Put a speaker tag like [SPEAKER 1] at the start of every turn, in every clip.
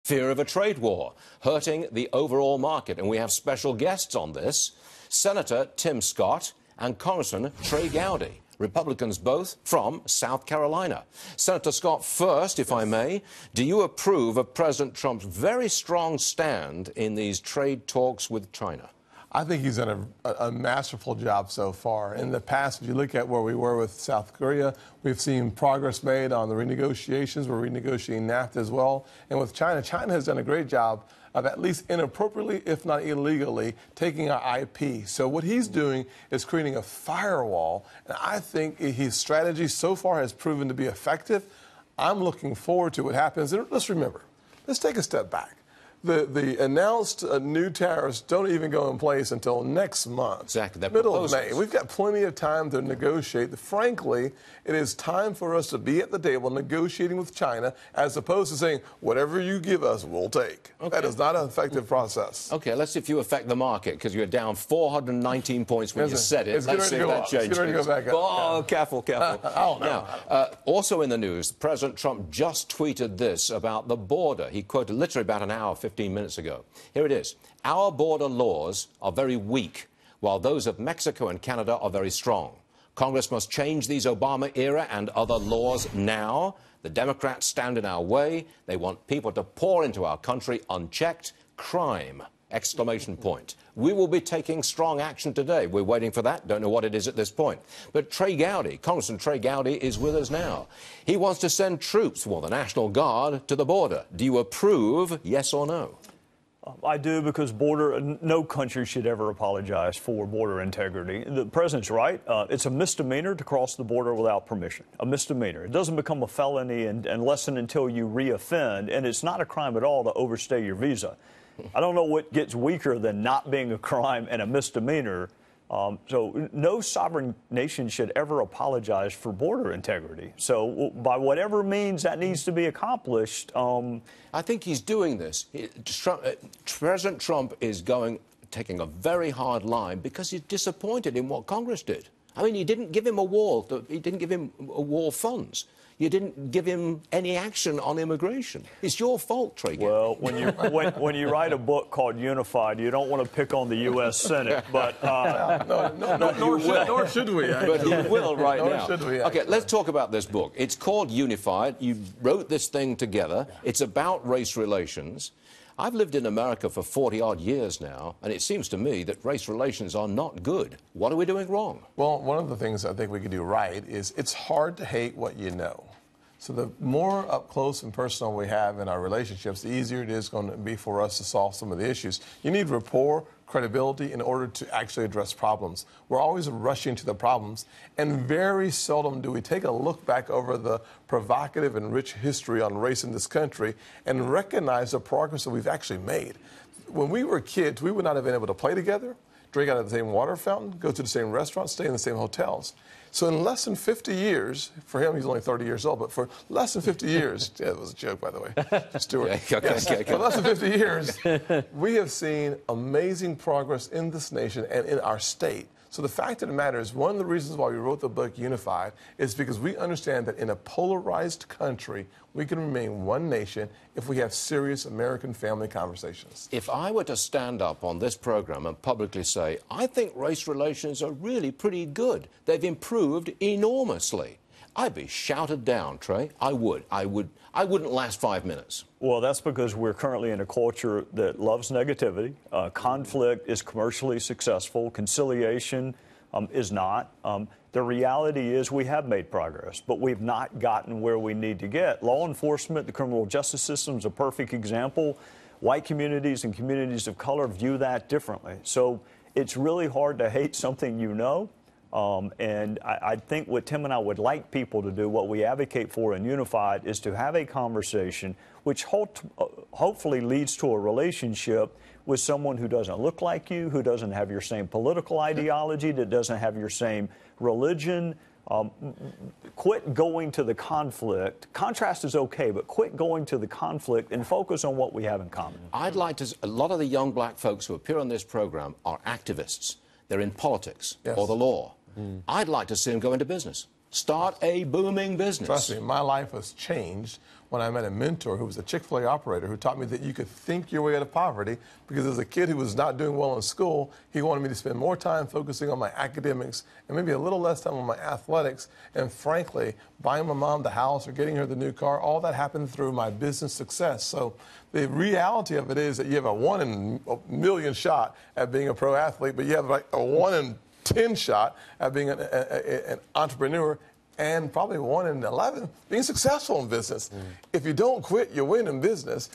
[SPEAKER 1] Fear of a trade war, hurting the overall market. And we have special guests on this, Senator Tim Scott and Congressman Trey Gowdy, Republicans both from South Carolina. Senator Scott, first, if I may, do you approve of President Trump's very strong stand in these trade talks with China?
[SPEAKER 2] I think he's done a masterful job so far. In the past, if you look at where we were with South Korea, we've seen progress made on the renegotiations. We're renegotiating NAFTA as well. And with China, China has done a great job of at least inappropriately, if not illegally, taking our IP. So what he's doing is creating a firewall. And I think his strategy so far has proven to be effective. I'm looking forward to what happens. And let's remember, let's take a step back. The announced new tariffs don't even go in place until next month.
[SPEAKER 1] Exactly. That
[SPEAKER 2] middle of May. We've got plenty of time to negotiate. Frankly, it is time for us to be at the table negotiating with China as opposed to saying, whatever you give us, we'll take. Okay. That is not an effective process.
[SPEAKER 1] Okay, let's see if you affect the market, because you're down 419 points when you said it.
[SPEAKER 2] Let's see if that changes. It's going to go back up.
[SPEAKER 1] Oh, careful.
[SPEAKER 2] Oh, no.
[SPEAKER 1] Now, also in the news, President Trump just tweeted this about the border. He quoted literally about an hour, 15 minutes ago. Here it is. Our border laws are very weak, while those of Mexico and Canada are very strong. Congress must change these Obama-era and other laws now. The Democrats stand in our way. They want people to pour into our country unchecked. Crime! Exclamation point. We will be taking strong action today. We're waiting for that. Don't know what it is at this point. But Trey Gowdy, Congressman Trey Gowdy, is with us now. He wants to send troops, well, the National Guard, to the border. Do you approve, yes or no?
[SPEAKER 3] I do, because no country should ever apologize for border integrity. The president's right. It's a misdemeanor to cross the border without permission. A misdemeanor. It doesn't become a felony unless and until you reoffend, and it's not a crime at all to overstay your visa. I don't know what gets weaker than not being a crime and a misdemeanor. So no sovereign nation should ever apologize for border integrity. So by whatever means that needs to be accomplished.
[SPEAKER 1] I think he's doing this. President Trump is taking a very hard line because he's disappointed in what Congress did. I mean, you didn't give him a wall. He didn't give him war funds. You didn't give him any action on immigration. It's your fault, Trey.
[SPEAKER 3] Well, when you write a book called Unified, you don't want to pick on the U.S. Senate, but
[SPEAKER 2] nor should we.
[SPEAKER 1] But he will right now.
[SPEAKER 2] Nor should we.
[SPEAKER 1] Okay, let's talk about this book. It's called Unified. You wrote this thing together. It's about race relations. I've lived in America for 40-odd years now, and it seems to me that race relations are not good. What are we doing wrong?
[SPEAKER 2] Well, one of the things I think we could do right is it's hard to hate what you know. So the more up close and personal we have in our relationships, the easier it is going to be for us to solve some of the issues. You need rapport, credibility in order to actually address problems. We're always rushing to the problems, and very seldom do we take a look back over the provocative and rich history on race in this country and recognize the progress that we've actually made. When we were kids, we would not have been able to play together, drink out of the same water fountain, go to the same restaurants, stay in the same hotels. So in less than 50 years, for him, he's only 30 years old, but for less than 50 years, yeah, it was a joke, by the way, Stuart. For less than 50 years, we have seen amazing progress in this nation and in our state. So the fact of the matter is, one of the reasons why we wrote the book Unified is because we understand that in a polarized country, we can remain one nation if we have serious American family conversations.
[SPEAKER 1] If I were to stand up on this program and publicly say, I think race relations are really pretty good, they've improved enormously, I'd be shouted down, Trey. I wouldn't last 5 minutes.
[SPEAKER 3] Well, that's because we're currently in a culture that loves negativity. Conflict is commercially successful. Conciliation is not. The reality is we have made progress, but we've not gotten where we need to get. Law enforcement, the criminal justice system is a perfect example. White communities and communities of color view that differently. So it's really hard to hate something you know. And I think what Tim and I would like people to do, what we advocate for in Unified, is to have a conversation which hopefully leads to a relationship with someone who doesn't look like you, who doesn't have your same political ideology, that doesn't have your same religion. Quit going to the conflict. Contrast is okay, but quit going to the conflict and focus on what we have in common.
[SPEAKER 1] I'd like to, a lot of the young black folks who appear on this program are activists. They're in politics or the law. I'd like to see them go into business. Start a booming business.
[SPEAKER 2] Trust me, my life was changed when I met a mentor who was a Chick-fil-A operator who taught me that you could think your way out of poverty, because as a kid who was not doing well in school, he wanted me to spend more time focusing on my academics and maybe a little less time on my athletics. And frankly, buying my mom the house or getting her the new car, all that happened through my business success. So the reality of it is that you have a 1 in a million shot at being a pro athlete, but you have like a 1 in 10 shot at being an entrepreneur, and probably 1 in 11 being successful in business. If you don't quit, you win in business.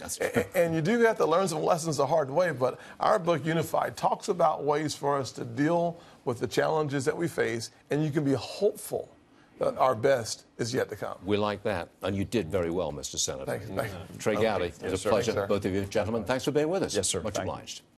[SPEAKER 2] And you do have to learn some lessons the hard way. But our book, Unified, talks about ways for us to deal with the challenges that we face, and you can be hopeful that our best is yet to come.
[SPEAKER 1] We like that. And you did very well, Mr. Senator.
[SPEAKER 2] Thank you.
[SPEAKER 1] Trey Gowdy, it was a pleasure,
[SPEAKER 2] Thanks, sir.
[SPEAKER 1] both of you gentlemen. Thanks for being with us.
[SPEAKER 3] Yes, sir.
[SPEAKER 1] Much
[SPEAKER 3] Thank you.
[SPEAKER 1] obliged.